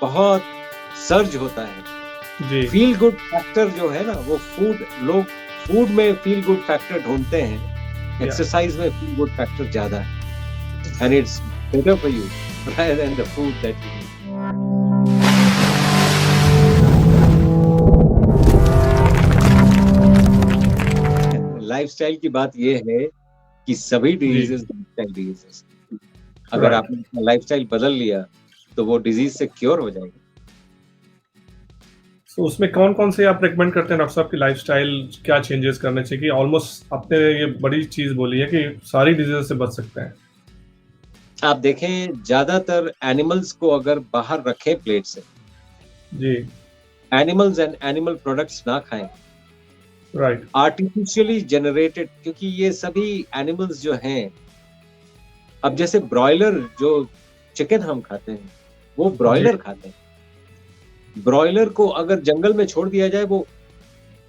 बहुत सर्ज होता है। जी फील गुड फैक्टर जो है ना, वो लोग फूड में फील गुड फैक्टर ढूंढते हैं, या एक्सरसाइज में फील गुड फैक्टर ज्यादा है, and it's better for you rather than the food that you eat. Lifestyle की बात ये है कि सभी जी डिजीजेस लाइफस्टाइल डिजीजेस, अगर राइट। आपने अपना लाइफस्टाइल बदल लिया तो वो डिजीज से क्योर हो जाएगी। तो उसमें कौन-कौन से आप रिकमेंड करते हैं डॉक्टर साहब की लाइफ़स्टाइल क्या चेंजेस करने चाहिए कि ऑलमोस्ट आपने ये बड़ी चीज़ बोली है कि सारी डिज़ीज़ से बच सकते हैं? आप देखें, ज्यादातर एनिमल्स को अगर बाहर रखें प्लेट से, जी, एनिमल्स एंड एनिमल प्रोडक्ट्स ना खाएं, राइट, आर्टिफिशियली जनरेटेड, क्योंकि ये सभी एनिमल्स जो हैं, अब जैसे ब्रॉयलर जो चिकन हम खाते हैं वो जी, ब्रॉयलर खाते हैं। ब्रॉयलर को अगर जंगल में छोड़ दिया जाए, वो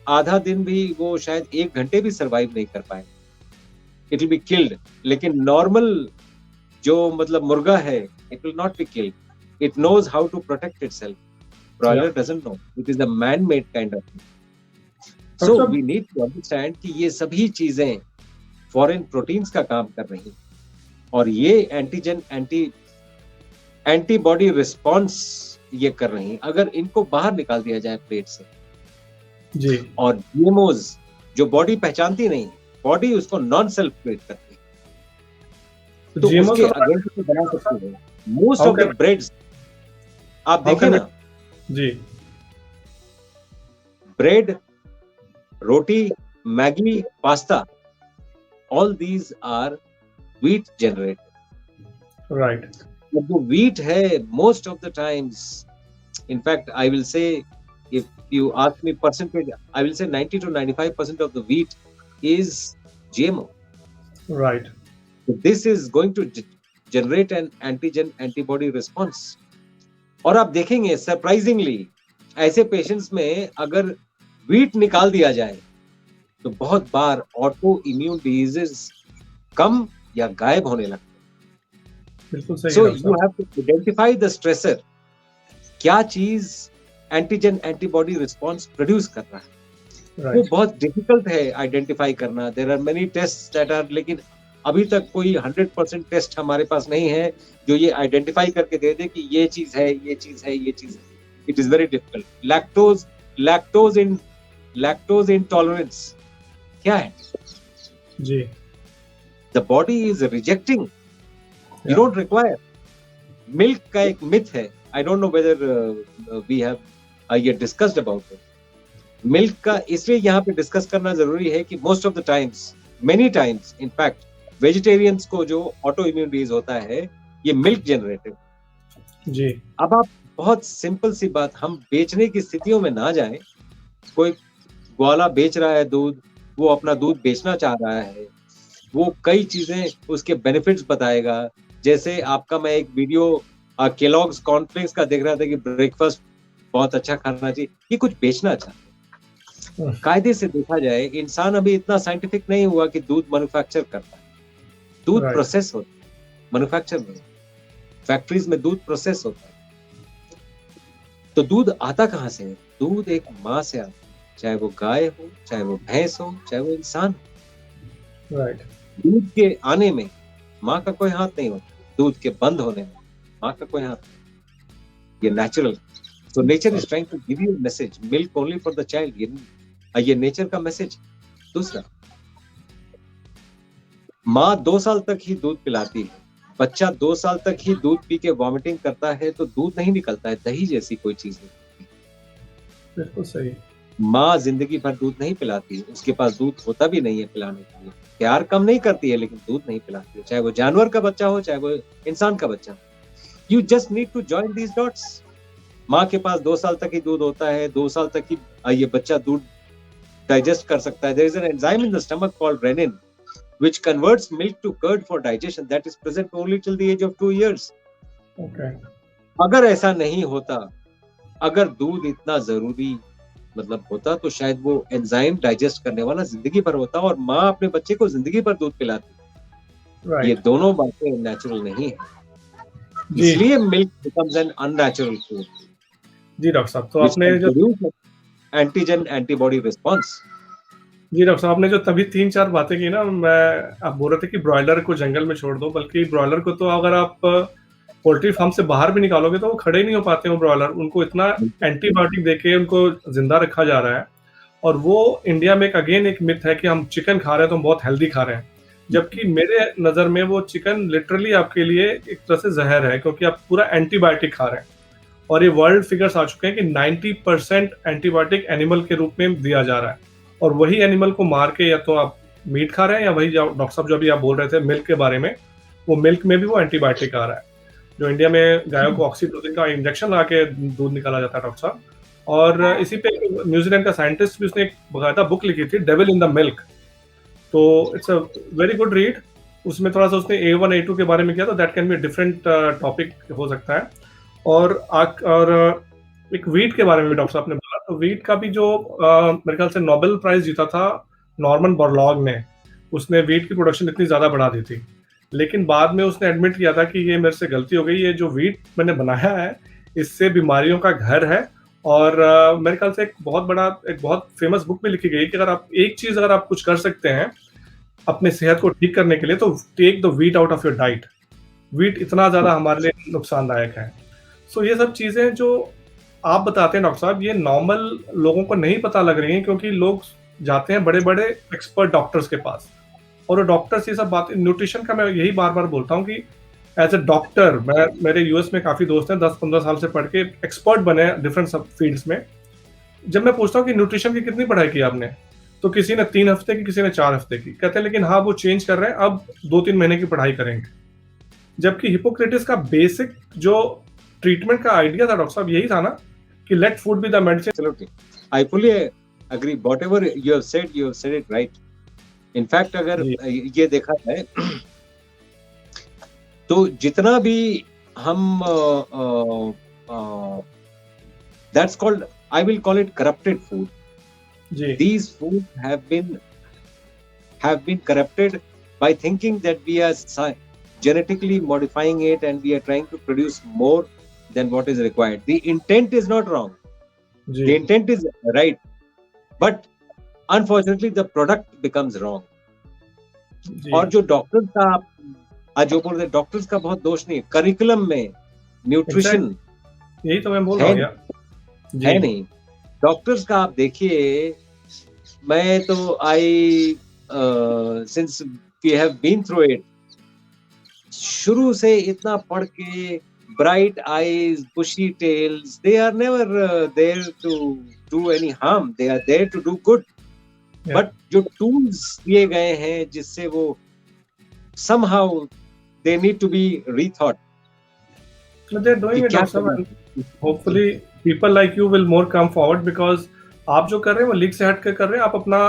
आधा दिन भी, वो शायद 1 घंटे भी सरवाइव नहीं कर पाए, इट विल बी किल्ड। लेकिन नॉर्मल जो मतलब मुर्गा है, it will not be killed, it knows how to protect itself. या broiler doesn't know, it is a man made kind of thing. Doctor so साहब वी नीड टू अंडरस्टैंड कि ये सभी चीजें फॉरेन प्रोटीन्स का काम कर रही हैं, और ये एंटीबॉडी रिस्पॉन्स ये कर रही हैं। अगर इनको बाहर निकाल दिया जाए प्लेट से, जी, और जीएमओज जो बॉडी पहचानती नहीं, बॉडी उसको नॉन सेल्फ प्लेट करती है, तो तो जीएमओ उसके का मतलब अगेंस्ट तो बना सकती है। Most how of the can breads आप हाउ देखें कैन ना, इट जी, bread, roti, Maggi, pasta, all these are wheat generated. Right, जो व्हीट है, most of the times, in fact I will say, if you ask me percentage, I will say 90 to 95% of the wheat is GMO. Right, So this is going to generate an antibody response. और आप देखेंगे surprisingly, ऐसे patients में अगर wheat निकाल दिया जाए तो बहुत बार ऑटो इम्यून डिजीजेस कम या गायब होने लगते बिल्कुल हैं। सही है सो डॉक्टर यू साहब। Have to identify the stressor, क्या चीज एंटीजन एंटीबॉडी रिस्पॉन्स प्रोड्यूस कर रहा है। वो राइट, बहुत डिफिकल्ट है आइडेंटिफाई करना। There are many test that are, लेकिन अभी तक कोई 100% टेस्ट हमारे पास नहीं है जो ये आइडेंटिफाई करके दे दे कि ये चीज है, ये चीज है, ये चीज है। It is very difficult. Lactose intolerance क्या है? जी, the body is rejecting, you या डोंट रिक्वायर। मिल्क का एक मिथ है, I don't know whether we have ये डिस्कस्ड अबाउट इट। मिल्क का इसलिए यहाँ पे डिस्कस करना जरूरी है कि most of the times, many times in fact, vegetarians को जो ऑटो इम्यून डिजीज होता है, ये मिल्क जनरेटेड। जी, अब आप, बहुत सिंपल सी बात, हम बेचने की स्थितियों में ना जाएं। कोई ग्वाला बेच रहा है दूध, वो अपना दूध बेचना चाह रहा है, वो कई चीजें उसके बेनिफिट्स बताएगा। जैसे आपका, मैं एक वीडियो केलॉग्स कॉर्नफ्लेक्स का देख रहा था कि ब्रेकफास्ट बहुत अच्छा खाना चाहिए, ये कुछ बेचना चाहता है। कायदे से देखा जाए, इंसान अभी इतना साइंटिफिक नहीं हुआ कि दूध मैन्युफैक्चर करता है। दूध राइट, प्रोसेस होता है, मैन्युफैक्चर में, फैक्ट्रीज में दूध प्रोसेस होता है। तो दूध आता कहाँ से है? दूध एक माँ से आता है, चाहे वो गाय हो, चाहे वो भैंस हो, चाहे वो इंसान हो। राइट, दूध के आने में माँ का कोई हाथ नहीं होता, दूध के बंद होने में माँ का कोई हाथ नहीं। ये natural. So nature is trying to give you a message, milk only for the child. ये नेचर का मैसेज। दूसरा, माँ 2 साल तक ही दूध पिलाती है, बच्चा 2 साल तक ही दूध पी के वॉमिटिंग करता है तो दूध नहीं निकलता है, दही जैसी कोई चीज नहीं। बिल्कुल सही, माँ जिंदगी भर दूध नहीं पिलाती है, उसके पास दूध होता भी नहीं है पिलाने के लिए। प्यार कम नहीं करती है लेकिन दूध नहीं पिलाती है, चाहे वो जानवर का बच्चा हो, चाहे वो इंसान का बच्चा हो। You just need to join these dots. माँ के पास 2 साल तक ही दूध होता है, 2 साल तक ही ये बच्चा दूध डाइजेस्ट कर सकता है। There is an enzyme in the stomach called renin, which converts milk to curd for digestion. That is present only till the age of 2 years. Okay, अगर ऐसा नहीं होता, अगर दूध इतना जरूरी मतलब होता, तो शायद वो एंजाइम डाइजेस्ट करने वाला जिंदगी भर होता, और माँ अपने बच्चे को जिंदगी भर दूध पिलाती। ये राइट। दोनों बातें नेचुरल नहीं है। जी इसलिए milk becomes an unnatural food जी डॉक्टर साहब, तो व्हिच आपने कैन जो प्रोड्यूस एंटीजन एंटीबॉडी रिस्पॉन्स। जी डॉक्टर साहब, आपने जो तभी 3-4 बातें की ना, मैं आप बोल रहे थे कि ब्रॉयलर को जंगल में छोड़ दो, बल्कि ब्रॉयलर को तो अगर आप पोल्ट्री फार्म से बाहर भी निकालोगे तो वो खड़े ही नहीं हो पाते हैं वो ब्रॉयलर। उनको इतना एंटीबायोटिक देके उनको जिंदा रखा जा रहा है। और वो इंडिया में एक मिथ है कि हम चिकन खा रहे हैं तो हम बहुत हेल्दी खा रहे हैं, जबकि मेरे नज़र में वो चिकन लिटरली आपके लिए एक तरह से जहर है, क्योंकि आप पूरा एंटीबायोटिक खा रहे हैं। और ये वर्ल्ड फिगर्स आ चुके हैं कि 90% एंटीबायोटिक एनिमल के रूप में दिया जा रहा है, और वही एनिमल को मार के या तो आप मीट खा रहे हैं, या वही डॉक्टर साहब जो अभी आप बोल रहे थे मिल्क के बारे में, वो मिल्क में भी वो एंटीबायोटिक आ रहा है। जो इंडिया में गायों को ऑक्सीटोसिन का इंजेक्शन लगा के दूध निकाला जाता है डॉक्टर साहब। और इसी पे न्यूजीलैंड का साइंटिस्ट भी, उसने एक बकायदा बुक लिखी थी, डेविल इन द मिल्क। तो it's a very good read. उसमें थोड़ा सा उसने A1 A2 के बारे में किया, तो that can be different topic हो सकता है। और एक वीट के बारे में भी डॉक्टर साहब ने बोला, तो वीट का भी जो मेरे ख्याल से नोबेल प्राइज जीता था नॉर्मन बोरलॉग ने, उसने वीट की प्रोडक्शन इतनी ज़्यादा बढ़ा दी थी। लेकिन बाद में उसने एडमिट किया था कि ये मेरे से गलती हो गई, ये जो वीट मैंने बनाया है इससे बीमारियों का घर है। और मेरे ख्याल से एक बहुत फेमस बुक में लिखी गई कि अगर आप कुछ कर सकते हैं अपने सेहत को ठीक करने के लिए, तो take the wheat out of your diet. Wheat इतना ज़्यादा हमारे लिए नुकसानदायक है। सो ये सब चीज़ें जो आप बताते हैं डॉक्टर साहब, ये नॉर्मल लोगों को नहीं पता लग रही हैं, क्योंकि लोग जाते हैं बड़े बड़े एक्सपर्ट डॉक्टर्स के पास, और वो डॉक्टर्स ये सब बातें, न्यूट्रिशन का मैं यही बार बार बोलता हूँ कि एज ए डॉक्टर, मेरे यूएस में काफ़ी दोस्त हैं 10-15 साल से पढ़ के एक्सपर्ट बने डिफरेंट सब फील्ड्स में। जब मैं पूछता हूँ कि न्यूट्रिशन की कितनी पढ़ाई की आपने, तो किसी ने 3 हफ्ते की, किसी ने 4 हफ्ते की। कहते हैं लेकिन हाँ वो चेंज कर रहे हैं, अब 2-3 महीने की पढ़ाई करेंगे। जबकि हिपोक्रेटिस का बेसिक जो ट्रीटमेंट का आइडिया था डॉक्टर साहब, यही था ना कि let food be the medicine. Absolutely. I fully agree. Whatever you have said it right. In fact, अगर ये देखा जाए तो जितना भी हम that's called, I will call it corrupted food. Ji These foods have been corrupted by thinking that we are genetically modifying it and we are trying to produce more than what is required. The intent is not wrong. Ji The intent is right, but unfortunately the product becomes wrong. जी और जो doctors का आज जो बोल रहे doctors का बहुत दोष नहीं है, करिकुलम में न्यूट्रिशन यही तो मैं बोल रहा हूँ यार। है नहीं। डॉक्टर्स का आप देखिए, मैं तो since we have been through it, शुरू से इतना पढ़ के, bright eyes, bushy tails, they are never there to do any harm, they are there to do good. Yeah. But जो tools दिए गए हैं जिससे वो somehow they need to be rethought. But they're doing it, Dr. Saab, and hopefully people like you will more come forward, because आप जो कर रहे हैं वो लीग से हट कर रहे हैं। आप अपना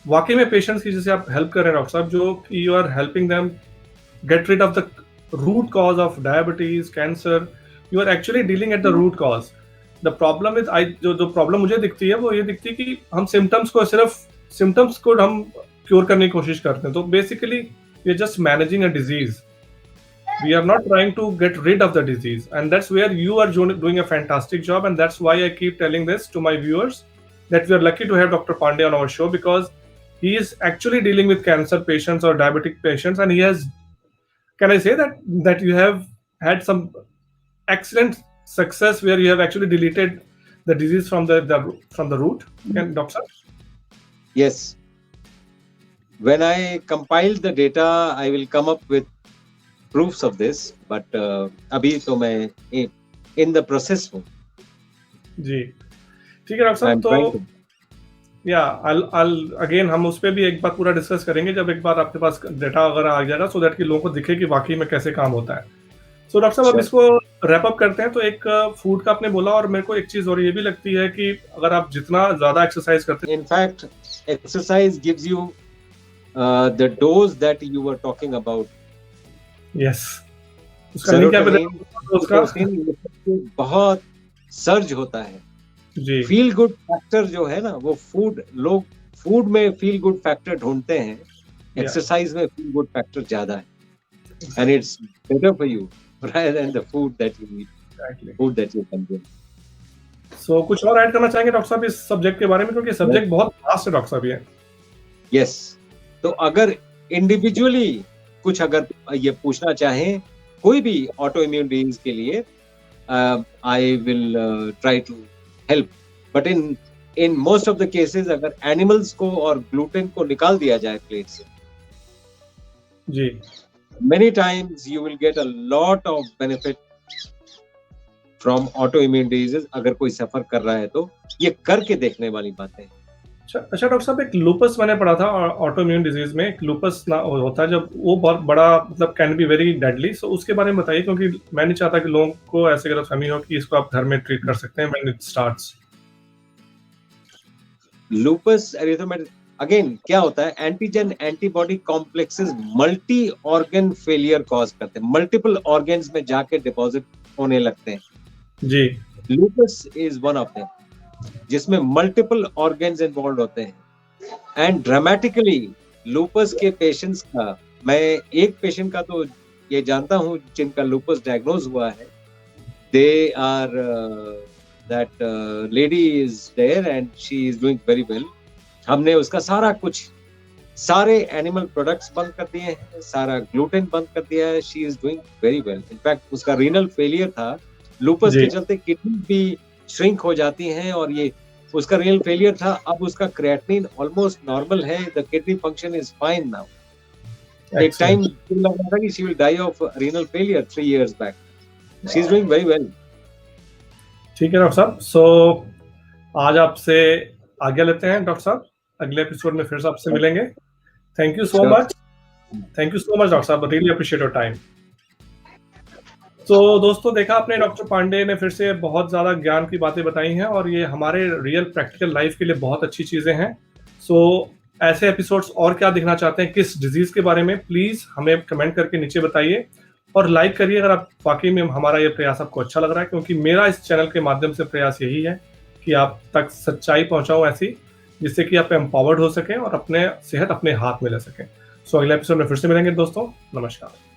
वाकई में पेशेंट्स की जैसे आप हेल्प कर रहे हैं डॉक्टर साहब, जो कि you are helping them get rid of the root cause of diabetes, cancer. You are actually dealing at the root cause. The problem is, जो प्रॉब्लम मुझे दिखती है वो ये दिखती है कि हम सिम्टम्स को हम क्योर करने की कोशिश करते हैं। तो basically we are just managing a disease, we are not trying to get rid of the disease, and that's where you are doing a fantastic job, and that's why I keep telling this to my viewers that we are lucky to have Dr. Pandey on our show, because he is actually dealing with cancer patients or diabetic patients, and he has, can I say that you have had some excellent success where you have actually deleted the disease from the root, and doctor? Yes. When I compile the data, I will come up with proofs of this, but अभी तो मैं in the process हूँ। जी ठीक है doctor साहब, तो I'll again हम उस पे भी एक बार पूरा डिस्कस करेंगे जब एक बार आपके पास डेटा वगैरह आ जाएगा, सो दैट कि लोगों को दिखे कि वाकई में कैसे काम होता है। सो डॉक्टर साहब, अब इसको रैप अप करते हैं। तो एक फूड का आपने बोला, और मेरे को एक चीज और ये भी लगती है कि अगर आप जितना ज्यादा एक्सरसाइज करते हैं, in fact exercise gives you the dose that you were talking about. Yes, उसका लिंक क्या है? उसका बहुत सर्ज होता है जी। फील गुड फैक्टर जो है ना, वो लोग फूड में फील गुड फैक्टर ढूंढते हैं, एक्सरसाइज में फील गुड फैक्टर ज्यादा है, and it's better for you. rather than the food that you eat, exactly. food that you consume. सो कुछ और ऐड करना चाहेंगे डॉक्टर साहब इस सब्जेक्ट के बारे में, क्योंकि सब्जेक्ट बहुत वास्ट है डॉक्टर साहब ये। Yes. तो अगर इंडिविजुअली कुछ अगर ये पूछना चाहें कोई भी ऑटो इम्यून डिजीज के लिए, I will try to help, but in most of the cases अगर एनिमल्स को और ग्लूटेन को निकाल दिया जाए प्लेट से, जी many times you will get a lot of benefit from autoimmune diseases. अगर कोई सफर कर रहा है तो ये करके देखने वाली बात है। अच्छा डॉक्टर साहब, एक लूपस मैंने पढ़ा था ऑटो इम्यून डिजीज में, एक लूपस ना होता है जब वो बहुत बड़ा, मतलब कैन बी वेरी डेडली, सो उसके बारे में बताइए, क्योंकि मैं नहीं चाहता कि लोगों को ऐसे गलतफहमी हो कि इसको आप घर में ट्रीट कर सकते हैं when it starts. Lupus erythematosus again क्या होता है, antigen antibody complexes multi organ failure cause करते हैं, मल्टीपल ऑर्गन्स में जाके डिपॉजिट होने लगते हैं जी। Lupus is one of them, जिसमें मल्टीपल ऑर्गन्स इन्वॉल्व होते हैं एंड ड्रामेटिकली लूपस के पेशेंट्स का, मैं एक पेशेंट का तो ये जानता हूँ जिनका लूपस डायग्नोज हुआ है, they are that lady is there and she is doing very well. हमने उसका सारा कुछ, सारे एनिमल प्रोडक्ट्स बंद कर दिए हैं, सारा ग्लूटेन बंद कर दिया है, she is doing very well. In fact उसका रीनल फेलियर था, लूपस के चलते किडनी भी श्रिंक हो जाती हैं और ये उसका रीनल फेलियर था। अब उसका क्रिएटिनिन ऑलमोस्ट नॉर्मल है, the kidney function is fine now. एक टाइम लग रहा था कि she will die of renal failure 3 years back, she is doing very well. ठीक है डॉक्टर साहब, सो आज आपसे आज्ञा लेते हैं डॉक्टर साहब, अगले एपिसोड में फिर से आपसे मिलेंगे। Thank you so much, thank you so much doctor साहब, रियली अप्रिशिएट योर टाइम। तो दोस्तों देखा आपने, डॉक्टर पांडे ने फिर से बहुत ज़्यादा ज्ञान की बातें बताई हैं और ये हमारे रियल प्रैक्टिकल लाइफ के लिए बहुत अच्छी चीज़ें हैं। सो ऐसे एपिसोड्स और क्या देखना चाहते हैं, किस डिजीज़ के बारे में, प्लीज़ हमें कमेंट करके नीचे बताइए और लाइक करिए अगर आप वाकई में हमारा ये प्रयास आपको अच्छा लग रहा है, क्योंकि मेरा इस चैनल के माध्यम से प्रयास यही है कि आप तक सच्चाई पहुँचाऊँ ऐसी, जिससे कि आप एम्पावर्ड हो सकें और अपने सेहत अपने हाथ में ले सकें। सो अगले एपिसोड में फिर से मिलेंगे दोस्तों, नमस्कार।